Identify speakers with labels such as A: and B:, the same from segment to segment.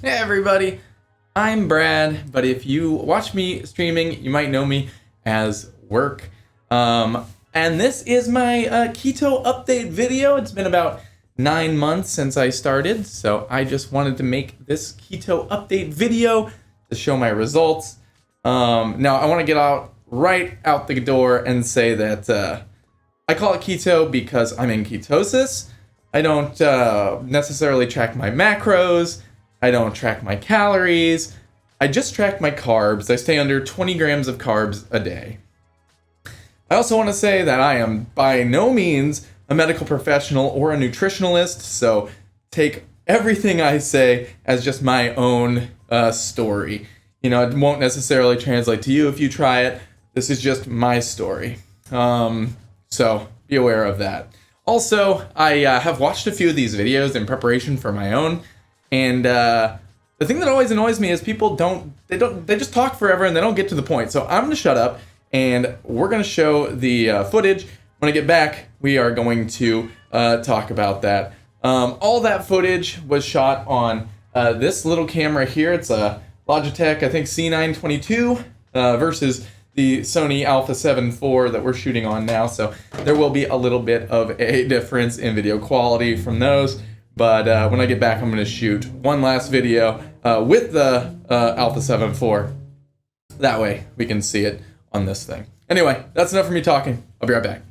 A: Hey everybody, I'm Brad, but if you watch me streaming, you might know me as Work. And this is my keto update video. It's been about 9 months since I started, so I just wanted to make this keto update video to show my results. Now I want to get right out the door and say that I call it keto because I'm in ketosis. I don't necessarily track my macros. I don't track my calories. I just track my carbs. I stay under 20 grams of carbs a day. I also want to say that I am by no means a medical professional or a nutritionalist, so take everything I say as just my own story. You know, it won't necessarily translate to you if you try it. This is just my story. So be aware of that. Also, I have watched a few of these videos in preparation for my own, and the thing that always annoys me is people they just talk forever and they don't get to the point. So I'm gonna shut up and we're gonna show the footage. When I get back, we are going to talk about that. All that footage was shot on this little camera here. It's a Logitech, I think C922 versus the Sony Alpha 7 IV that we're shooting on now. So there will be a little bit of a difference in video quality from those. But when I get back, I'm going to shoot one last video with the Alpha 7 IV. That way we can see it on this thing. Anyway, that's enough for me talking. I'll be right back.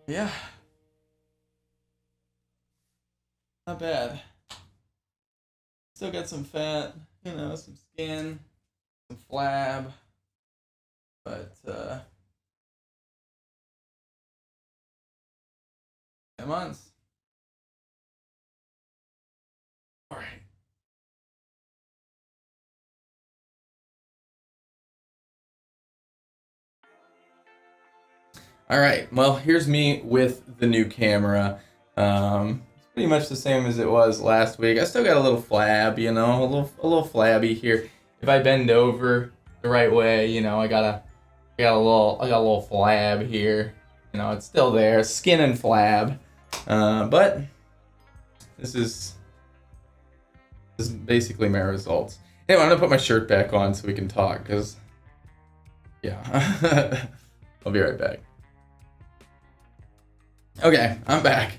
A: Yeah, not bad. Still got some fat, some skin, some flab, but 10 months. All right. All right, well, here's me with the new camera. It's pretty much the same as it was last week. I still got a little flab, a little flabby here. If I bend over the right way, I got a little flab here. It's still there, skin and flab. But this is basically my results. Anyway, I'm gonna put my shirt back on so we can talk, cause yeah, I'll be right back. Okay, I'm back.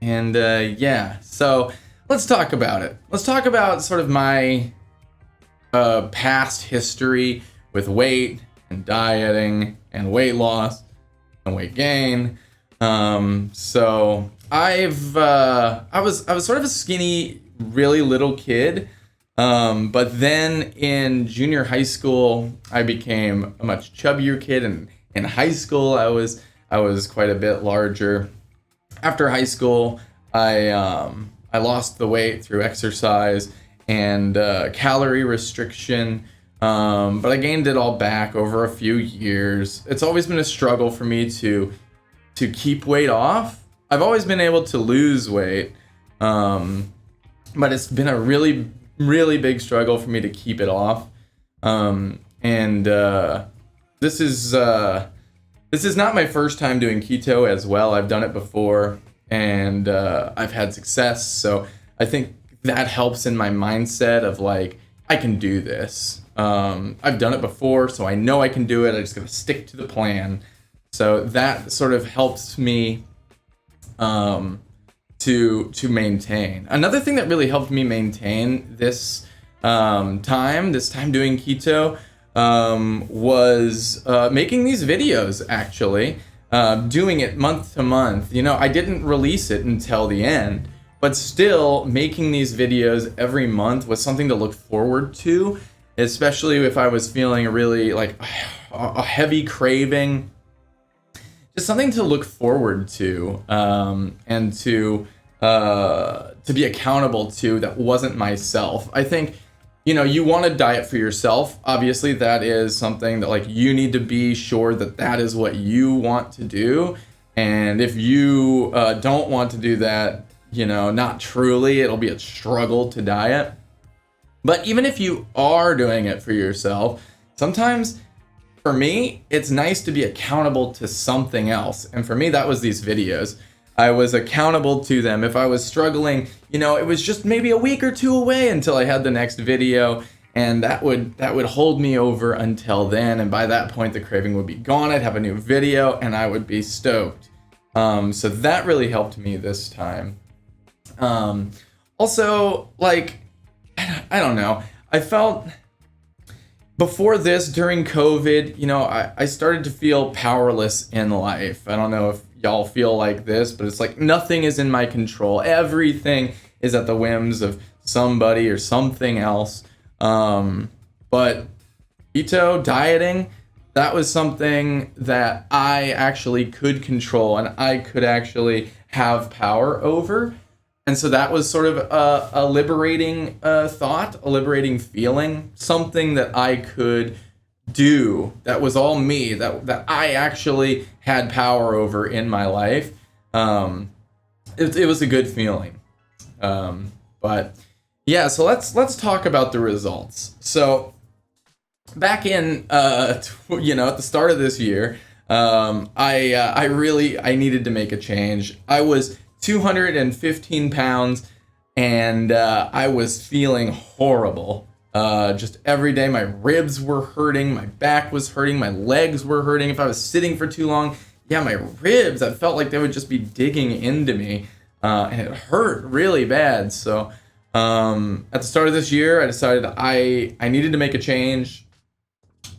A: Yeah, so let's talk about it. Let's talk about sort of my past history with weight and dieting and weight loss and weight gain. So I was sort of a skinny, really little kid. But then in junior high school, I became a much chubbier kid, and in high school, I was quite a bit larger. After high school, I lost the weight through exercise and calorie restriction, but I gained it all back over a few years. It's always been a struggle for me to keep weight off. I've always been able to lose weight, but it's been a really, really big struggle for me to keep it off. This is not my first time doing keto as well. I've done it before, and I've had success. So I think that helps in my mindset of like, I can do this. I've done it before, so I know I can do it. I just gotta stick to the plan. So that sort of helps me to maintain. Another thing that really helped me maintain this time doing keto, was making these videos, actually, doing it month to month. I didn't release it until the end, but still making these videos every month was something to look forward to, especially if I was feeling really like a heavy craving. Just something to look forward to, and to be accountable to that wasn't myself. I think, you want to diet for yourself. Obviously, that is something that like you need to be sure that is what you want to do. And if you don't want to do that, not truly, it'll be a struggle to diet. But even if you are doing it for yourself, sometimes for me, it's nice to be accountable to something else. And for me, that was these videos. I was accountable to them. If I was struggling, it was just maybe a week or two away until I had the next video, and that would hold me over until then. And by that point, the craving would be gone. I'd have a new video, and I would be stoked. So that really helped me this time. Also, like, I don't know. I felt before this, during COVID, I started to feel powerless in life. I don't know if y'all feel like this, but it's like nothing is in my control. Everything is at the whims of somebody or something else. But keto dieting, that was something that I actually could control and I could actually have power over. And so that was sort of a liberating thought, a liberating feeling, something that I could do that was all me, that I actually had power over in my life. It was a good feeling. But yeah, so let's talk about the results. So back in at the start of this year, I needed to make a change. I was 215 pounds and I was feeling horrible. Just every day my ribs were hurting, my back was hurting, my legs were hurting. If I was sitting for too long, my ribs, I felt like they would just be digging into me, and it hurt really bad. So at the start of this year, I decided I needed to make a change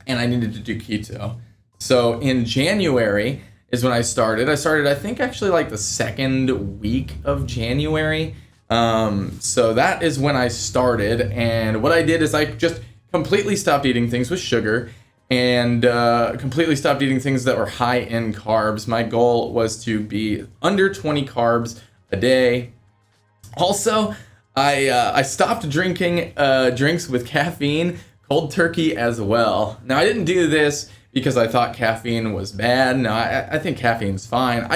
A: and I needed to do keto. So in January is when I started. I think actually like the second week of January. So that is when I started, and what I did is I just completely stopped eating things with sugar and completely stopped eating things that were high in carbs. My goal was to be under 20 carbs a day. Also, I stopped drinking drinks with caffeine, cold turkey as well. Now I didn't do this because I thought caffeine was bad. No, I think caffeine's fine.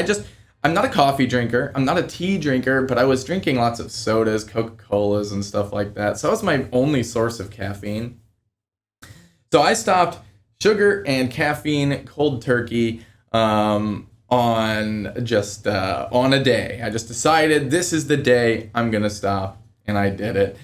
A: I'm not a coffee drinker. I'm not a tea drinker, but I was drinking lots of sodas, Coca-Colas, and stuff like that. So that was my only source of caffeine. So I stopped sugar and caffeine, cold turkey, on a day. I just decided this is the day I'm gonna stop, and I did it.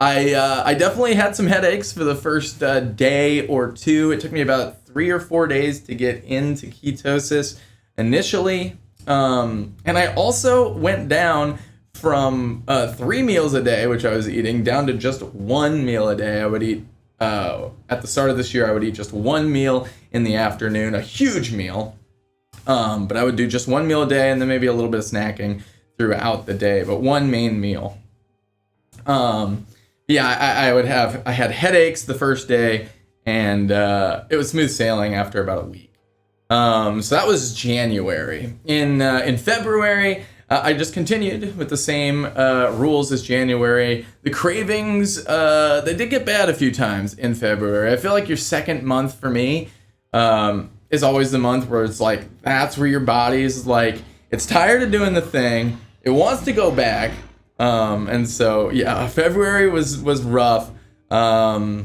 A: I definitely had some headaches for the first day or two. It took me about 3 or 4 days to get into ketosis initially, and I also went down from 3 meals a day, which I was eating, down to just 1 meal a day. I would eat at the start of this year, I would eat just 1 meal in the afternoon, a huge meal, but I would do just 1 meal a day and then maybe a little bit of snacking throughout the day, but one main meal. I had headaches the first day, and it was smooth sailing after about a week. So that was January. In February, I just continued with the same rules as January. The cravings, they did get bad a few times in February. I feel like your second month for me is always the month where it's like, that's where your body's like, it's tired of doing the thing. It wants to go back. And so, February was rough. But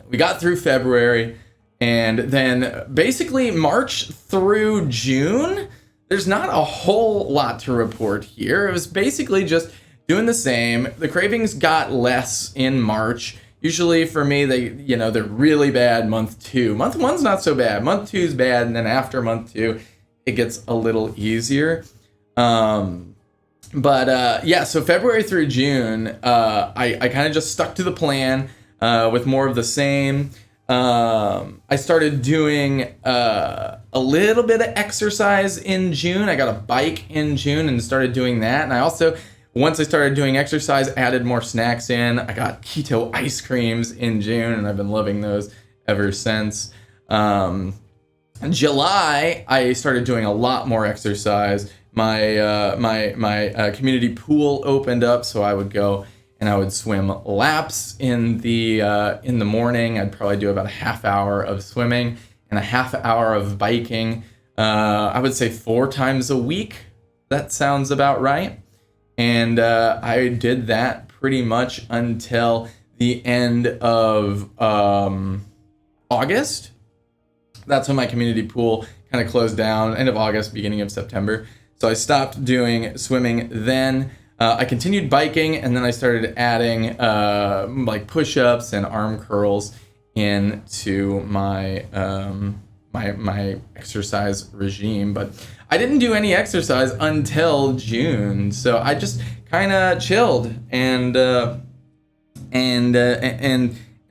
A: we got through February. And then basically March through June, there's not a whole lot to report here. It was basically just doing the same. The cravings got less in March. Usually for me, they're really bad month 2. Month 1's not so bad. Month 2's bad. And then after month 2, it gets a little easier. So February through June, I kind of just stuck to the plan with more of the same. I started doing a little bit of exercise in June. I got a bike in June and started doing that. And I also, once I started doing exercise, added more snacks in. I got keto ice creams in June, and I've been loving those ever since. In July, I started doing a lot more exercise. My community pool opened up, so I would go and I would swim laps in the morning. I'd probably do about a half hour of swimming and a half hour of biking. I would say 4 times a week. That sounds about right. And I did that pretty much until the end of August. That's when my community pool kind of closed down, end of August, beginning of September. So I stopped doing swimming then. I continued biking, and then I started adding like push-ups and arm curls into my my exercise regime. But I didn't do any exercise until June, so I just kind of chilled and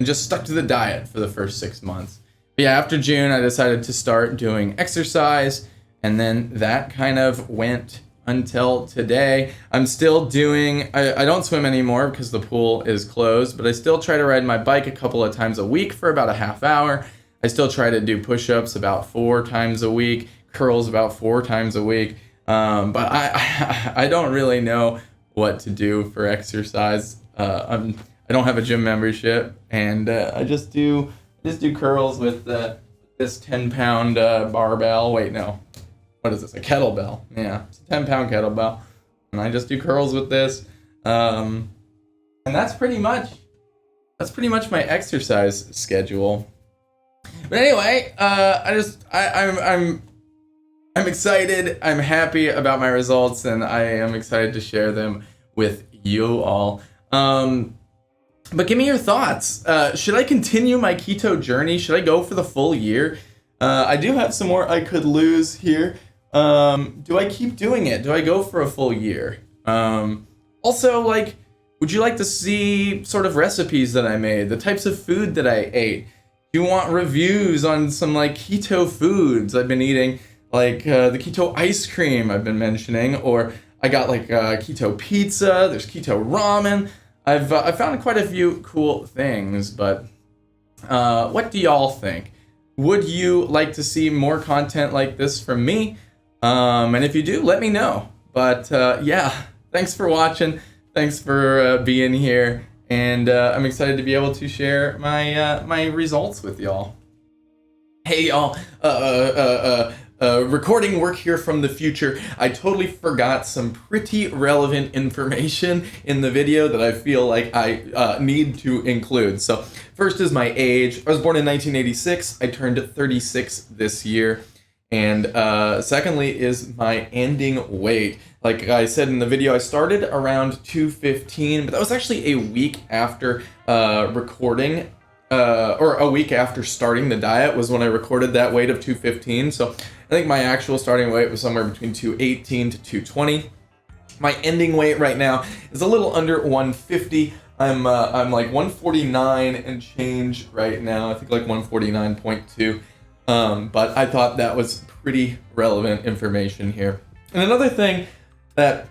A: just stuck to the diet for the first 6 months. But yeah, after June, I decided to start doing exercise, and then that kind of went until today. I'm still doing, I don't swim anymore because the pool is closed, but I still try to ride my bike a couple of times a week for about a half hour. I still try to do push-ups about 4 times a week, curls about 4 times a week. But I don't really know what to do for exercise. I don't have a gym membership, and I just do curls with this 10-pound barbell. Wait, no. What is this? A kettlebell. Yeah, it's a 10-pound kettlebell. And I just do curls with this. And that's pretty much my exercise schedule. But anyway, I'm excited. I'm happy about my results, and I am excited to share them with you all. But give me your thoughts. Should I continue my keto journey? Should I go for the full year? I do have some more I could lose here. Do I keep doing it? Do I go for a full year? Also, like, would you like to see sort of recipes that I made, the types of food that I ate? Do you want reviews on some like keto foods I've been eating, like the keto ice cream I've been mentioning, or I got like keto pizza, there's keto ramen. I've found quite a few cool things, but what do y'all think? Would you like to see more content like this from me? And if you do, let me know. But yeah, thanks for watching. Thanks for being here. And I'm excited to be able to share my results with y'all. Hey y'all, recording work here from the future. I totally forgot some pretty relevant information in the video that I feel like I need to include. So first is my age. I was born in 1986. I turned 36 this year. And secondly is my ending weight. Like I said in the video, I started around 215, but that was actually a week after recording, or a week after starting the diet was when I recorded that weight of 215. So I think my actual starting weight was somewhere between 218 to 220. My ending weight right now is a little under 150. I'm like 149 and change right now. I think like 149.2. But I thought that was pretty relevant information here. And another thing that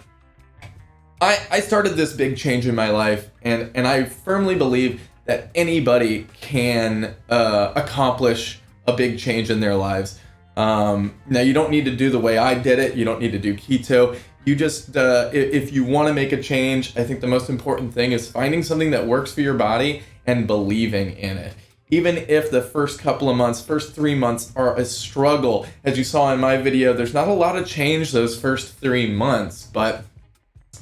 A: I started this big change in my life, and I firmly believe that anybody can accomplish a big change in their lives. Now, you don't need to do the way I did it. You don't need to do keto. You just, if you want to make a change, I think the most important thing is finding something that works for your body and believing in it. Even if the first couple of months, first 3 months are a struggle, as you saw in my video, there's not a lot of change those first 3 months, but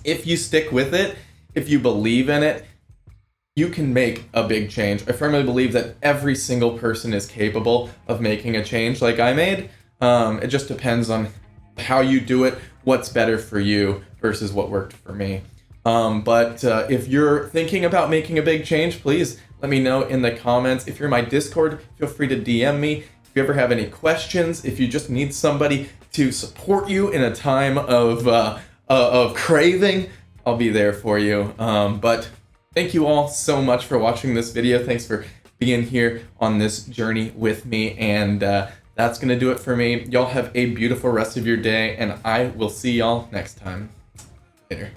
A: if you stick with it, if you believe in it, you can make a big change. I firmly believe that every single person is capable of making a change like I made. It just depends on how you do it, what's better for you versus what worked for me. But if you're thinking about making a big change, please let me know in the comments. If you're in my Discord, feel free to DM me. If you ever have any questions, if you just need somebody to support you in a time of craving, I'll be there for you. But thank you all so much for watching this video. Thanks for being here on this journey with me. And that's going to do it for me. Y'all have a beautiful rest of your day, and I will see y'all next time. Later.